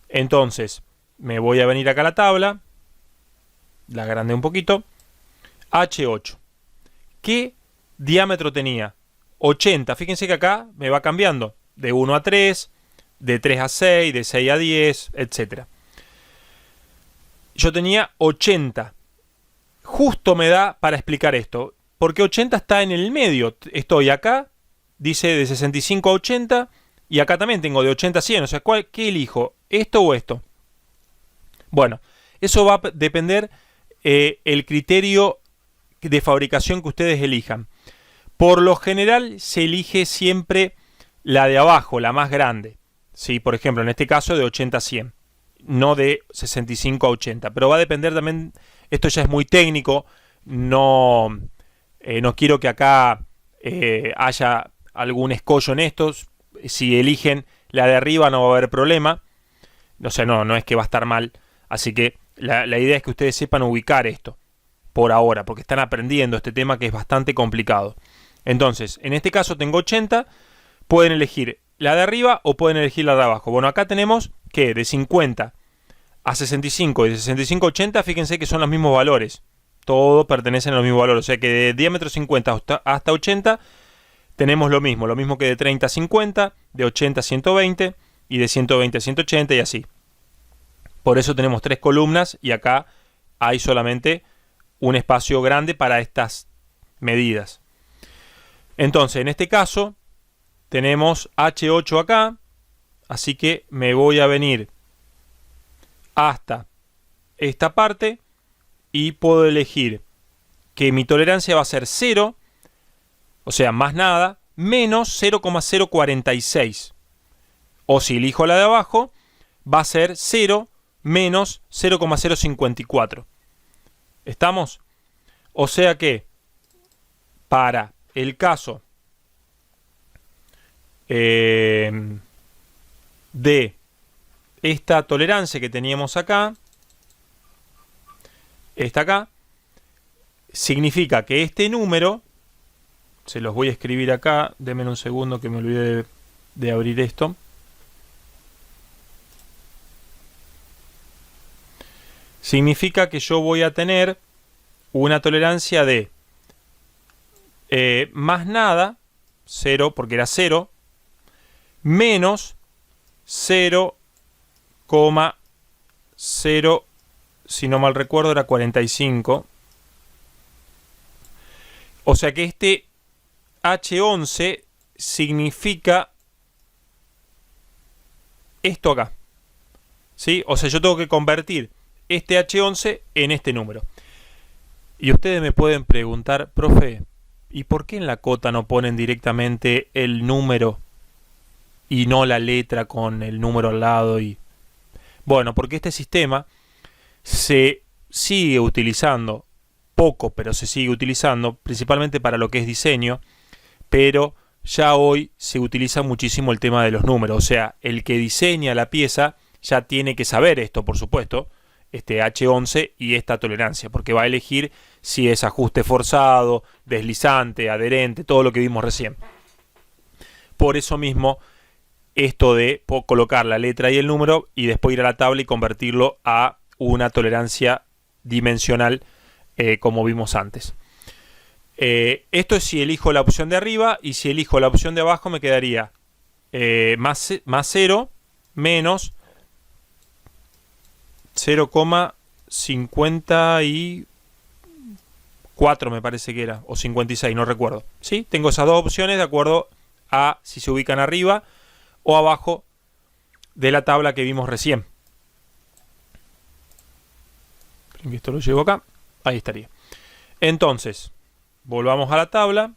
Entonces me voy a venir acá a la tabla, la agrandé un poquito. H8, ¿qué diámetro tenía? 80. Fíjense que acá me va cambiando de 1 a 3, de 3 a 6, de 6 a 10, etc. Yo tenía 80. Justo me da para explicar esto, porque 80 está en el medio. Estoy acá, dice de 65 a 80, y acá también tengo de 80 a 100. O sea, ¿qué elijo? ¿Esto o esto? Bueno, eso va a depender el criterio de fabricación que ustedes elijan. Por lo general se elige siempre la de abajo, la más grande. ¿Sí? Por ejemplo, en este caso de 80 a 100. No de 65 a 80. Pero va a depender también... Esto ya es muy técnico, no quiero que acá haya algún escollo en estos. Si eligen la de arriba no va a haber problema. O sea, no es que va a estar mal. Así que la idea es que ustedes sepan ubicar esto por ahora, porque están aprendiendo este tema que es bastante complicado. Entonces, en este caso tengo 80, pueden elegir la de arriba o pueden elegir la de abajo. Bueno, acá tenemos que de 50 a 65 y de 65 a 80, fíjense que son los mismos valores. Todos pertenecen a los mismos valores. O sea que de diámetro 50 hasta 80 tenemos lo mismo que de 30 a 50, de 80 a 120 y de 120 a 180 y así. Por eso tenemos 3 columnas y acá hay solamente un espacio grande para estas medidas. Entonces, en este caso, tenemos H8 acá, así que me voy a venir hasta esta parte y puedo elegir que mi tolerancia va a ser 0, o sea, más nada, menos 0,046. O si elijo la de abajo, va a ser 0 menos 0,054. ¿Estamos? O sea que para el caso de esta tolerancia que teníamos acá, esta acá, significa que este número, se los voy a escribir acá, denme un segundo que me olvidé de abrir esto. significa que yo voy a tener una tolerancia de más nada, 0 porque era 0, menos 0,0, si no mal recuerdo era 45. O sea que este H11 significa esto acá, ¿sí? O sea, yo tengo que convertir este H11 en este número. Y ustedes me pueden preguntar, profe, ¿y por qué en la cota no ponen directamente el número y no la letra con el número al lado? Bueno, porque este sistema se sigue utilizando poco, pero se sigue utilizando principalmente para lo que es diseño, pero ya hoy se utiliza muchísimo el tema de los números. O sea, el que diseña la pieza ya tiene que saber esto, por supuesto, este H11 y esta tolerancia, porque va a elegir si es ajuste forzado, deslizante, adherente, todo lo que vimos recién. Por eso mismo, esto de colocar la letra y el número y después ir a la tabla y convertirlo a una tolerancia dimensional, como vimos antes. Esto es si elijo la opción de arriba, y si elijo la opción de abajo me quedaría más 0 menos 0,54 me parece que era, o 56, no recuerdo. ¿Sí? Tengo esas dos opciones de acuerdo a si se ubican arriba o abajo de la tabla que vimos recién. Esto lo llevo acá, ahí estaría. Entonces, volvamos a la tabla.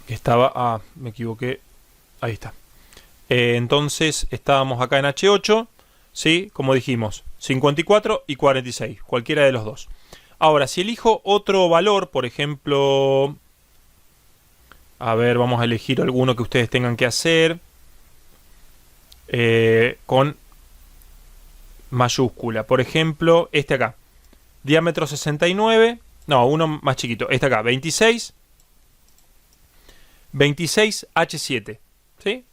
Que estaba, me equivoqué. Ahí está. Entonces, estábamos acá en H8, ¿sí? Como dijimos, 54 y 46, cualquiera de los dos. Ahora, si elijo otro valor, por ejemplo, a ver, vamos a elegir alguno que ustedes tengan que hacer. Con mayúscula, por ejemplo, este acá, diámetro 69, no, uno más chiquito, este acá, 26 H7, ¿sí?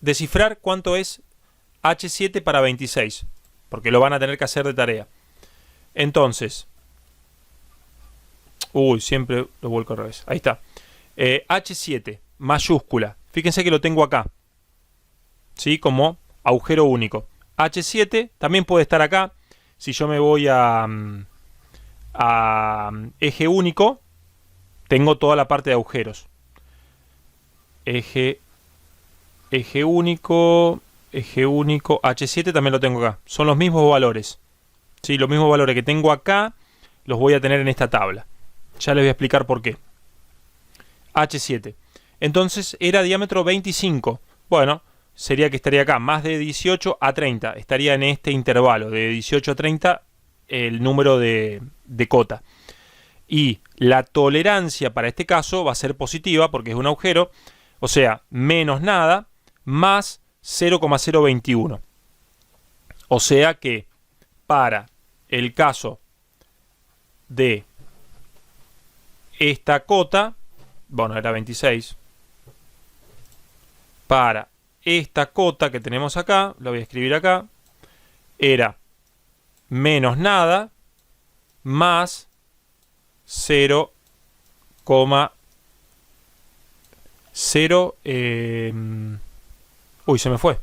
Descifrar cuánto es H7 para 26, porque lo van a tener que hacer de tarea. Entonces, siempre lo vuelco al revés, ahí está. H7, mayúscula, fíjense que lo tengo acá, ¿sí? Como agujero único. H7 también puede estar acá. Si yo me voy a eje único, tengo toda la parte de agujeros. Eje único, H7 también lo tengo acá. Son los mismos valores. ¿Sí? Los mismos valores que tengo acá los voy a tener en esta tabla. Ya les voy a explicar por qué. H7. Entonces era diámetro 25. Bueno, sería que estaría acá, más de 18 a 30. Estaría en este intervalo, de 18 a 30, el número de cota. Y la tolerancia para este caso va a ser positiva, porque es un agujero. O sea, menos nada, más 0,021. O sea que, para el caso de esta cota, bueno, era 26. Para esta cota que tenemos acá, lo voy a escribir acá, era menos nada más 0,0 se me fue.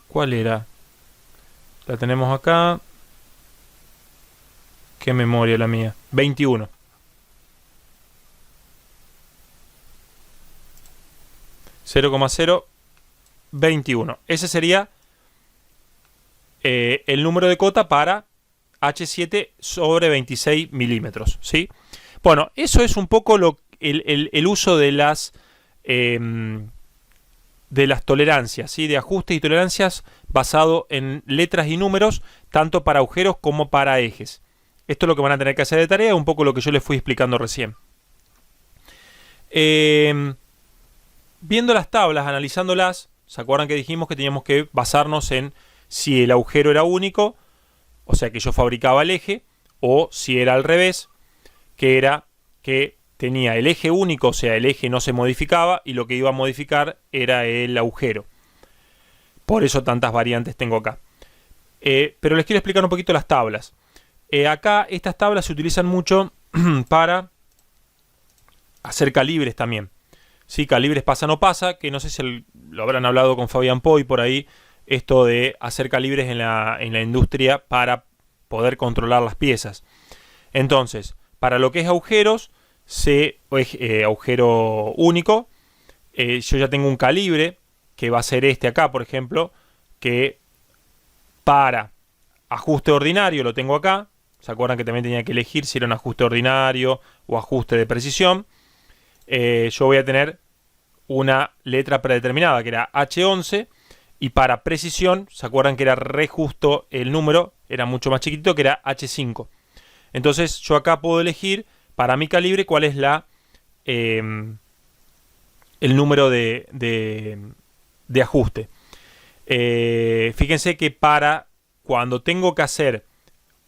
¿Cuál era? La tenemos acá. Qué memoria la mía. 21. 0,021. Ese sería el número de cota para H7 sobre 26 milímetros, ¿sí? Bueno, eso es un poco el uso de las tolerancias, ¿sí? De ajustes y tolerancias basado en letras y números, tanto para agujeros como para ejes. Esto es lo que van a tener que hacer de tarea, un poco lo que yo les fui explicando recién. Viendo las tablas, analizándolas, ¿se acuerdan que dijimos que teníamos que basarnos en si el agujero era único, o sea que yo fabricaba el eje, o si era al revés, que era que tenía el eje único, o sea, el eje no se modificaba y lo que iba a modificar era el agujero. Por eso tantas variantes tengo acá. Pero les quiero explicar un poquito las tablas. Acá estas tablas se utilizan mucho para hacer calibres también. ¿Sí? Calibres pasa no pasa, que no sé si lo habrán hablado con Fabián Poy por ahí, esto de hacer calibres en la industria para poder controlar las piezas. Entonces, para lo que es agujeros, agujero único, yo ya tengo un calibre que va a ser este acá, por ejemplo, que para ajuste ordinario lo tengo acá. ¿Se acuerdan que también tenía que elegir si era un ajuste ordinario o ajuste de precisión? Yo voy a tener una letra predeterminada que era H11, y para precisión, ¿se acuerdan que era re justo el número? Era mucho más chiquitito, que era H5. Entonces yo acá puedo elegir para mi calibre cuál es el número de ajuste. Fíjense que para cuando tengo que hacer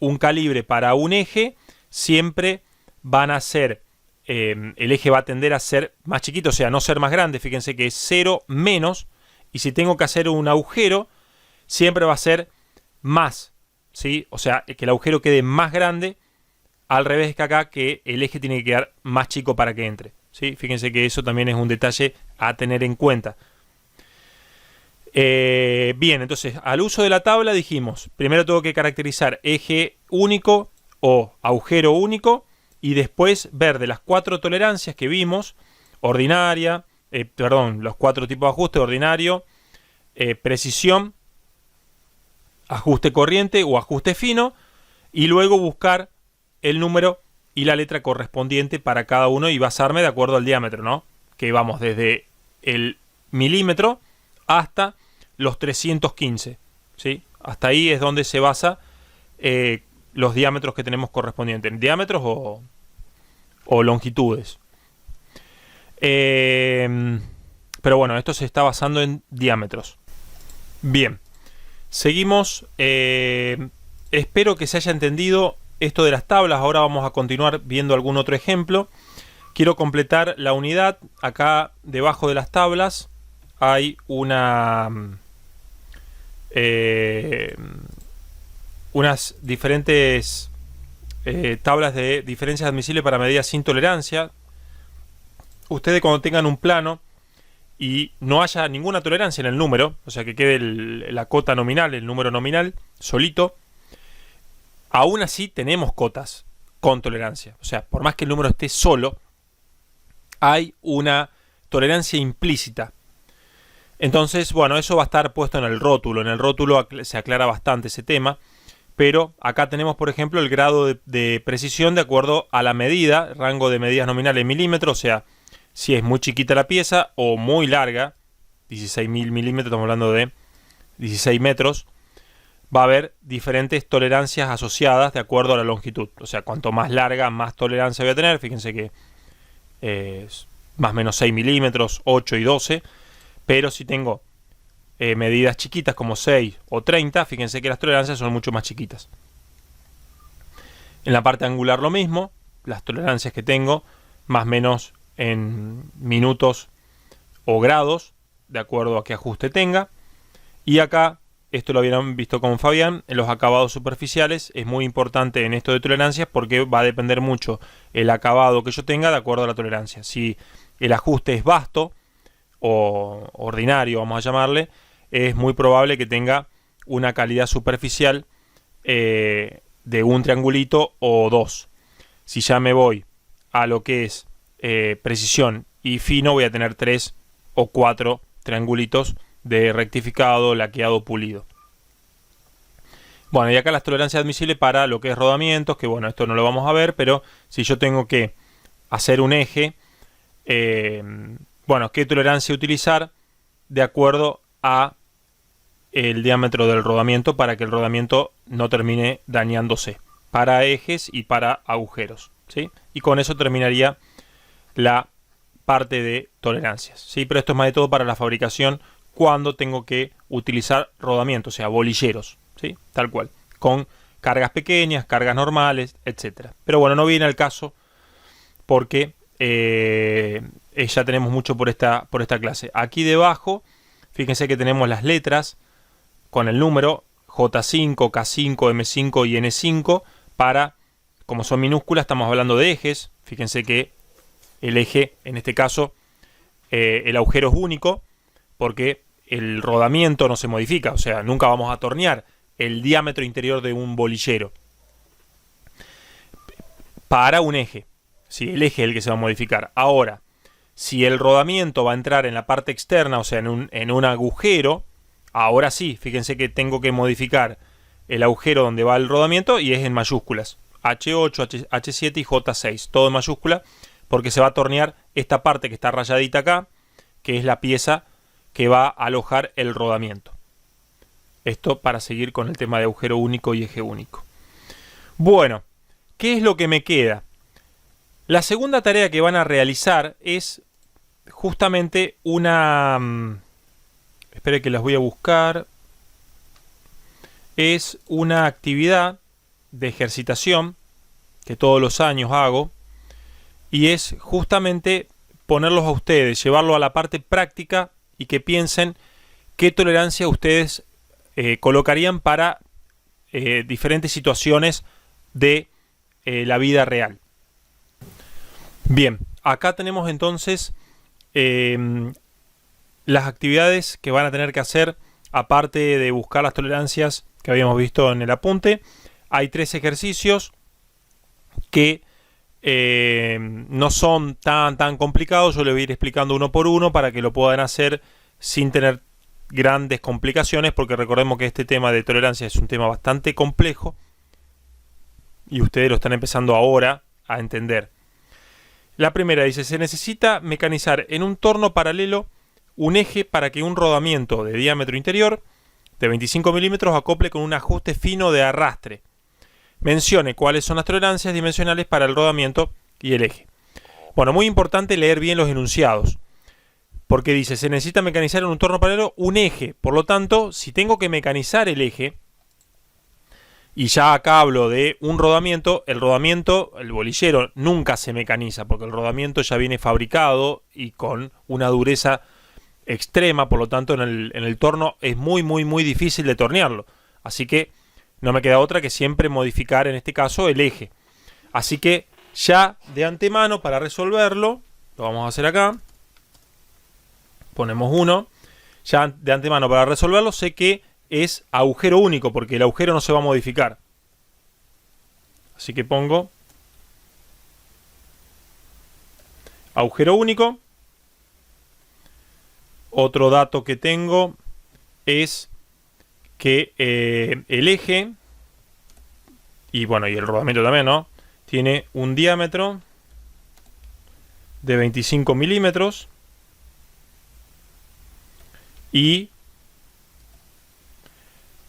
un calibre para un eje, siempre van a ser, el eje va a tender a ser más chiquito, o sea, no ser más grande. Fíjense que es 0 menos, y si tengo que hacer un agujero, siempre va a ser más, ¿sí? O sea, que el agujero quede más grande, al revés que acá, que el eje tiene que quedar más chico para que entre, ¿sí? Fíjense que eso también es un detalle a tener en cuenta. Bien, entonces al uso de la tabla dijimos, primero tengo que caracterizar eje único o agujero único, y después ver de las 4 tolerancias que vimos, ordinaria, los 4 tipos de ajuste: ordinario, precisión, ajuste corriente o ajuste fino, y luego buscar el número y la letra correspondiente para cada uno y basarme de acuerdo al diámetro, ¿no? Que vamos desde el milímetro hasta los 315, ¿sí? Hasta ahí es donde se basa los diámetros que tenemos correspondientes, diámetros o longitudes. Pero bueno, esto se está basando en diámetros. Bien, seguimos. Espero que se haya entendido esto de las tablas. Ahora vamos a continuar viendo algún otro ejemplo. Quiero completar la unidad. Acá debajo de las tablas hay unas diferentes tablas de diferencias admisibles para medidas sin tolerancia. Ustedes, cuando tengan un plano y no haya ninguna tolerancia en el número, o sea que quede la cota nominal, el número nominal solito, aún así tenemos cotas con tolerancia. O sea, por más que el número esté solo, hay una tolerancia implícita. Entonces, bueno, eso va a estar puesto en el rótulo. En el rótulo se aclara bastante ese tema. Pero acá tenemos, por ejemplo, el grado de precisión de acuerdo a la medida, rango de medidas nominales en milímetros. O sea, si es muy chiquita la pieza o muy larga, 16.000 milímetros, estamos hablando de 16 metros, va a haber diferentes tolerancias asociadas de acuerdo a la longitud. O sea, cuanto más larga, más tolerancia voy a tener. Fíjense que es más o menos 6 milímetros, 8 y 12. Pero si tengo medidas chiquitas como 6 o 30, fíjense que las tolerancias son mucho más chiquitas. En la parte angular lo mismo, las tolerancias que tengo, más o menos en minutos o grados, de acuerdo a qué ajuste tenga. Y acá, esto lo habían visto con Fabián, en los acabados superficiales es muy importante en esto de tolerancias, porque va a depender mucho el acabado que yo tenga de acuerdo a la tolerancia. Si el ajuste es vasto o ordinario, vamos a llamarle, es muy probable que tenga una calidad superficial de un triangulito o dos. Si ya me voy a lo que es precisión y fino, voy a tener 3 o 4 triangulitos de rectificado, laqueado, pulido. Bueno, y acá las tolerancias admisibles para lo que es rodamientos, que bueno, esto no lo vamos a ver, pero si yo tengo que hacer un eje, bueno, ¿qué tolerancia utilizar? De acuerdo a el diámetro del rodamiento, para que el rodamiento no termine dañándose, para ejes y para agujeros, ¿sí? Y con eso terminaría la parte de tolerancias, ¿sí? Pero esto es más de todo para la fabricación, cuando tengo que utilizar rodamientos, o sea, bolilleros, ¿sí? Tal cual, con cargas pequeñas, cargas normales, etcétera. Pero bueno, no viene al caso, porque ya tenemos mucho por esta clase. Aquí debajo, fíjense que tenemos las letras con el número J5, K5, M5 y N5 para, como son minúsculas, estamos hablando de ejes. Fíjense que el eje, en este caso, el agujero es único porque el rodamiento no se modifica, o sea, nunca vamos a tornear el diámetro interior de un bolillero para un eje. Sí, el eje es el que se va a modificar. Ahora, si el rodamiento va a entrar en la parte externa, o sea, en un agujero, ahora sí, fíjense que tengo que modificar el agujero donde va el rodamiento y es en mayúsculas. H8, H7 y J6, todo en mayúscula, porque se va a tornear esta parte que está rayadita acá, que es la pieza que va a alojar el rodamiento. Esto para seguir con el tema de agujero único y eje único. Bueno, ¿qué es lo que me queda? La segunda tarea que van a realizar es justamente una... espere que las voy a buscar. Es una actividad de ejercitación que todos los años hago. Y es justamente ponerlos a ustedes, llevarlo a la parte práctica y que piensen qué tolerancia ustedes colocarían para diferentes situaciones de la vida real. Bien, acá tenemos entonces las actividades que van a tener que hacer, aparte de buscar las tolerancias que habíamos visto en el apunte. Hay 3 ejercicios que no son tan complicados. Yo les voy a ir explicando uno por uno para que lo puedan hacer sin tener grandes complicaciones, porque recordemos que este tema de tolerancia es un tema bastante complejo y ustedes lo están empezando ahora a entender. La primera dice: se necesita mecanizar en un torno paralelo un eje para que un rodamiento de diámetro interior de 25 milímetros acople con un ajuste fino de arrastre. Mencione cuáles son las tolerancias dimensionales para el rodamiento y el eje. Bueno, muy importante leer bien los enunciados, porque dice: se necesita mecanizar en un torno paralelo un eje. Por lo tanto, si tengo que mecanizar el eje, y ya acá hablo de un rodamiento, el bolillero nunca se mecaniza, porque el rodamiento ya viene fabricado y con una dureza extrema, por lo tanto en el torno es muy difícil de tornearlo. Así que no me queda otra que siempre modificar, en este caso, el eje. Así que ya de antemano, para resolverlo, lo vamos a hacer acá. Ponemos 1. Ya de antemano, para resolverlo, sé que es agujero único, porque el agujero no se va a modificar. Así que pongo agujero único. Otro dato que tengo es que el eje, y bueno, y el rodamiento también, ¿no?, tiene un diámetro de 25 milímetros y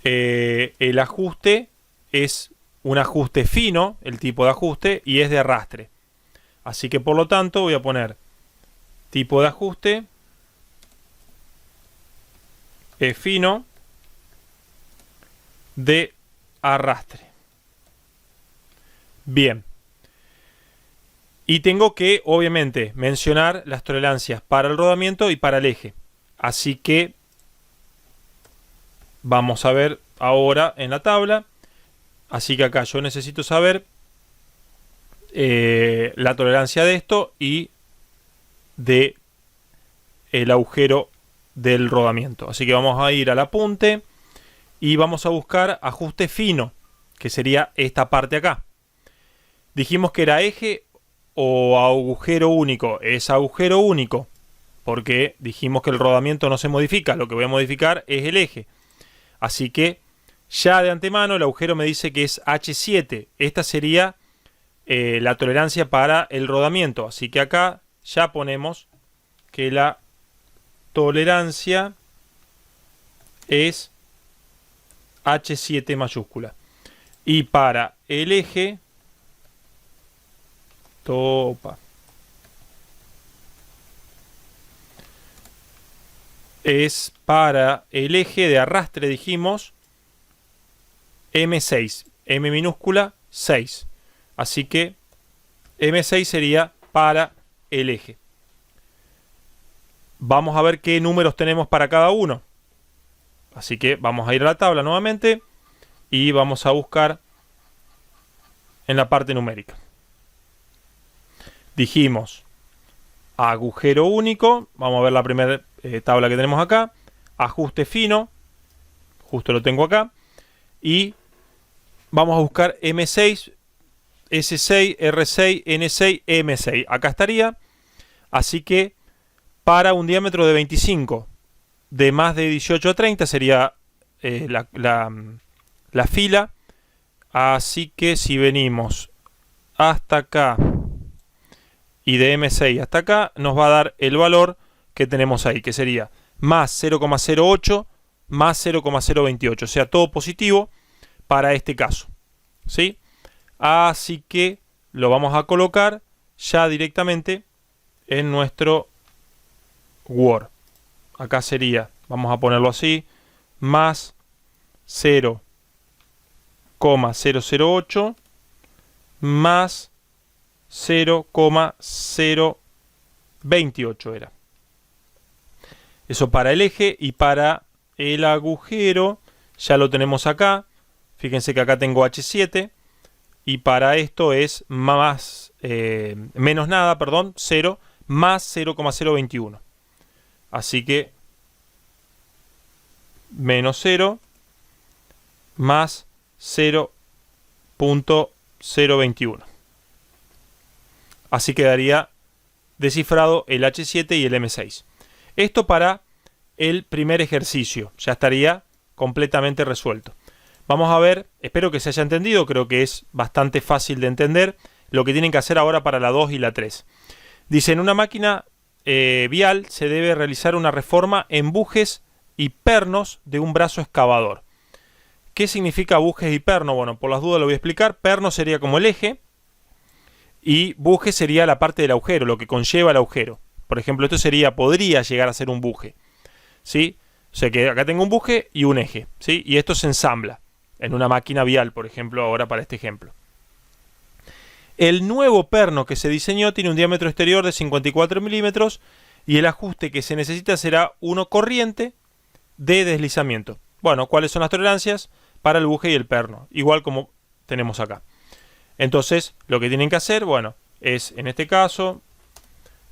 el ajuste es un ajuste fino, el tipo de ajuste, y es de arrastre. Así que por lo tanto voy a poner tipo de ajuste es fino de arrastre. Bien. Y tengo que, obviamente, mencionar las tolerancias para el rodamiento y para el eje. Así que vamos a ver ahora en la tabla. Así que acá yo necesito saber la tolerancia de esto y de el agujero del rodamiento. Así que vamos a ir al apunte y vamos a buscar ajuste fino, que sería esta parte acá. Dijimos que era eje o agujero único. Es agujero único, porque dijimos que el rodamiento no se modifica. Lo que voy a modificar es el eje. Así que ya de antemano el agujero me dice que es H7. Esta sería la tolerancia para el rodamiento. Así que acá ya ponemos que la tolerancia es H7 mayúscula. Y para el eje, es para el eje de arrastre, dijimos, M6, M minúscula 6. Así que M6 sería para el eje. Vamos a ver qué números tenemos para cada uno. Así que vamos a ir a la tabla nuevamente y vamos a buscar en la parte numérica. Dijimos agujero único, vamos a ver la primera tabla que tenemos acá, ajuste fino, justo lo tengo acá, y vamos a buscar M6, S6, R6, N6, M6. Acá estaría, así que para un diámetro de 25, de más de 18 a 30 sería la fila, así que si venimos hasta acá y de M6 hasta acá, nos va a dar el valor que tenemos ahí, que sería más 0,08 más 0,028, o sea, todo positivo para este caso, ¿sí? Así que lo vamos a colocar ya directamente en nuestro Word. Acá sería, vamos a ponerlo así, más 0,008 más 0,028 era. Eso para el eje, y para el agujero ya lo tenemos acá. Fíjense que acá tengo H7 y para esto es más menos nada, perdón, 0 más 0,021. Así que menos 0 más 0,021. Así quedaría descifrado el H7 y el M6. Esto para el primer ejercicio, ya estaría completamente resuelto. Vamos a ver, espero que se haya entendido, creo que es bastante fácil de entender lo que tienen que hacer ahora para la 2 y la 3. Dice, en una máquina vial se debe realizar una reforma en bujes y pernos de un brazo excavador. ¿Qué significa bujes y perno? Bueno, por las dudas lo voy a explicar. Perno sería como el eje y buje sería la parte del agujero, lo que conlleva el agujero. Por ejemplo, esto podría llegar a ser un buje, ¿sí? O sea que acá tengo un buje y un eje, ¿sí? Y esto se ensambla en una máquina vial, por ejemplo, ahora para este ejemplo. El nuevo perno que se diseñó tiene un diámetro exterior de 54 milímetros y el ajuste que se necesita será uno corriente de deslizamiento. Bueno, ¿cuáles son las tolerancias para el buje y el perno? Igual como tenemos acá. Entonces, lo que tienen que hacer, bueno, es en este caso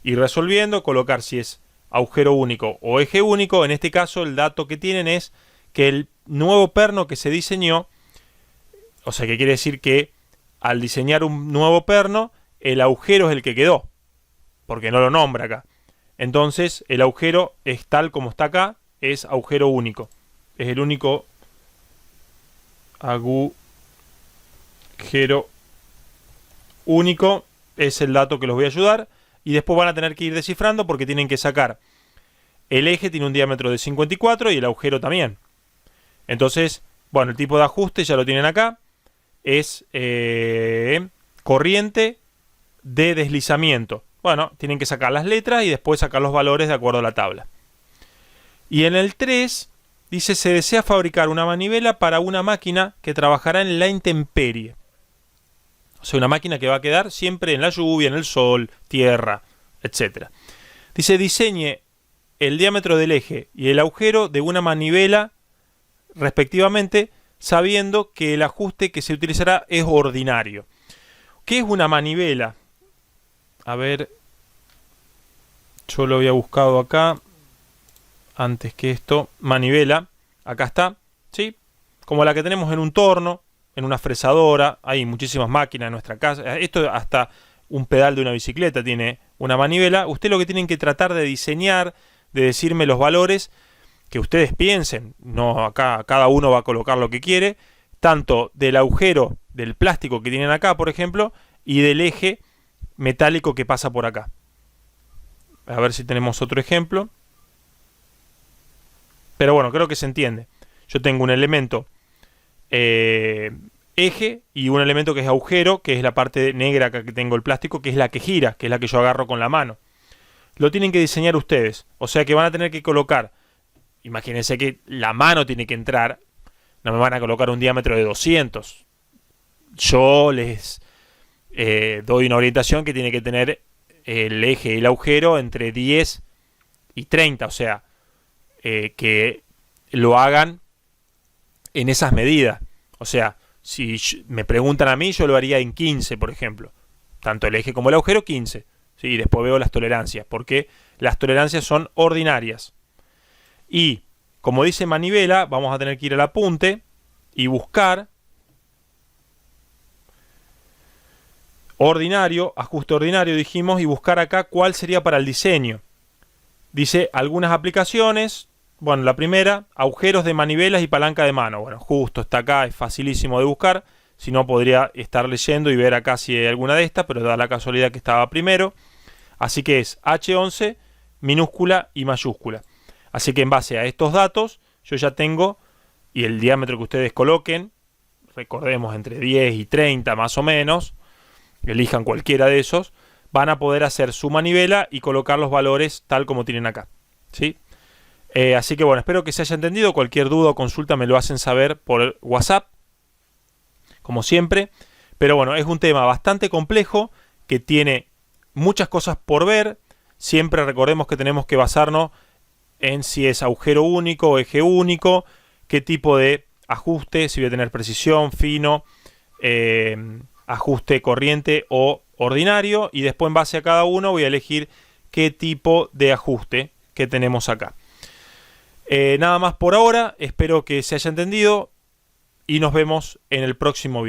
ir resolviendo, colocar si es agujero único o eje único. En este caso, el dato que tienen es que el nuevo perno que se diseñó, o sea, que quiere decir que al diseñar un nuevo perno, el agujero es el que quedó, porque no lo nombra acá. Entonces, el agujero es tal como está acá, es agujero único. Es el único agujero único, es el dato que los voy a ayudar. Y después van a tener que ir descifrando porque tienen que sacar. El eje tiene un diámetro de 54 y el agujero también. Entonces, bueno, el tipo de ajuste ya lo tienen acá. Es corriente de deslizamiento. Bueno, tienen que sacar las letras y después sacar los valores de acuerdo a la tabla. Y en el 3 dice, se desea fabricar una manivela para una máquina que trabajará en la intemperie. O sea, una máquina que va a quedar siempre en la lluvia, en el sol, tierra, etc. Dice, diseñe el diámetro del eje y el agujero de una manivela respectivamente, sabiendo que el ajuste que se utilizará es ordinario. ¿Qué es una manivela? A ver, yo lo había buscado acá, antes que esto. Manivela, acá está, ¿sí? Como la que tenemos en un torno, en una fresadora, hay muchísimas máquinas en nuestra casa. Esto hasta un pedal de una bicicleta tiene una manivela. Usted lo que tienen que tratar de diseñar, de decirme los valores que ustedes piensen. No, acá cada uno va a colocar lo que quiere, tanto del agujero del plástico que tienen acá, por ejemplo, y del eje metálico que pasa por acá. A ver si tenemos otro ejemplo. Pero bueno, creo que se entiende. Yo tengo un elemento eje y un elemento que es agujero, que es la parte negra acá que tengo el plástico, que es la que gira, que es la que yo agarro con la mano. Lo tienen que diseñar ustedes. O sea que van a tener que colocar, imagínense que la mano tiene que entrar, no me van a colocar un diámetro de 200. Yo les doy una orientación que tiene que tener el eje y el agujero entre 10 y 30, o sea, que lo hagan en esas medidas. O sea, si me preguntan a mí, yo lo haría en 15, por ejemplo. Tanto el eje como el agujero, 15. ¿Sí? Y después veo las tolerancias, porque las tolerancias son ordinarias. Y, como dice manivela, vamos a tener que ir al apunte y buscar ordinario, ajuste ordinario, dijimos, y buscar acá cuál sería para el diseño. Dice algunas aplicaciones. Bueno, la primera, agujeros de manivelas y palanca de mano. Bueno, justo está acá, es facilísimo de buscar. Si no, podría estar leyendo y ver acá si hay alguna de estas, pero da la casualidad que estaba primero. Así que es H11, minúscula y mayúscula. Así que en base a estos datos, yo ya tengo, y el diámetro que ustedes coloquen, recordemos entre 10 y 30 más o menos, elijan cualquiera de esos, van a poder hacer su manivela y colocar los valores tal como tienen acá, ¿sí? Así que bueno, espero que se haya entendido. Cualquier duda o consulta me lo hacen saber por WhatsApp, como siempre. Pero bueno, es un tema bastante complejo que tiene muchas cosas por ver. Siempre recordemos que tenemos que basarnos en si es agujero único o eje único, qué tipo de ajuste, si voy a tener precisión, fino, ajuste corriente o ordinario, y después en base a cada uno voy a elegir qué tipo de ajuste que tenemos acá. Nada más por ahora, espero que se haya entendido y nos vemos en el próximo video.